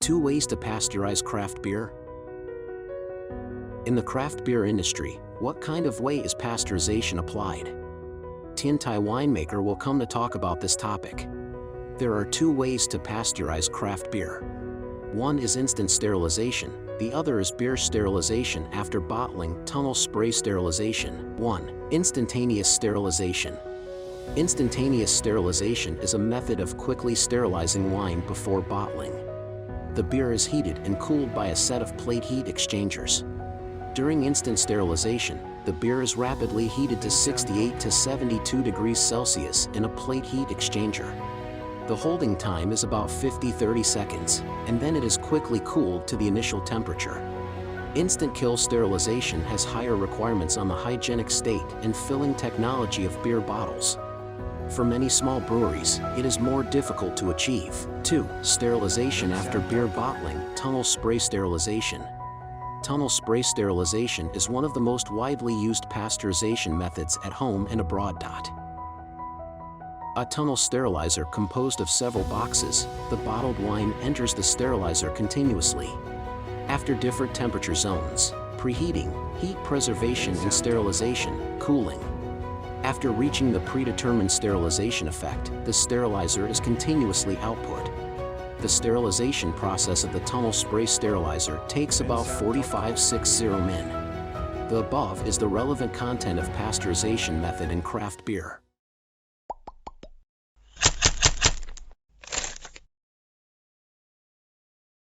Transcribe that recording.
2 ways to pasteurize craft beer. In the craft beer industry, what kind of way is pasteurization applied? Tiantai winemaker will come to talk about this topic. There are 2 ways to pasteurize craft beer. One is instant sterilization, the other is beer sterilization after bottling, tunnel spray sterilization. 1. Instantaneous sterilization. Instantaneous sterilization is a method of quickly sterilizing wine before bottling. The beer is heated and cooled by a set of plate heat exchangers. During instant sterilization, the beer is rapidly heated to 68 to 72 degrees Celsius in a plate heat exchanger. The holding time is about 50–30 seconds, and then it is quickly cooled to the initial temperature. Instant kill sterilization has higher requirements on the hygienic state and filling technology of beer bottles. For many small breweries, it is more difficult to achieve. 2. Sterilization after beer bottling, tunnel spray sterilization. Tunnel spray sterilization is one of the most widely used pasteurization methods at home and abroad. A tunnel sterilizer composed of several boxes, the bottled wine enters the sterilizer continuously. After different temperature zones, preheating, heat preservation and sterilization, cooling. After reaching the predetermined sterilization effect, the sterilizer is continuously output. The sterilization process of the tunnel spray sterilizer takes about 45–60 min. The above is the relevant content of pasteurization method in craft beer.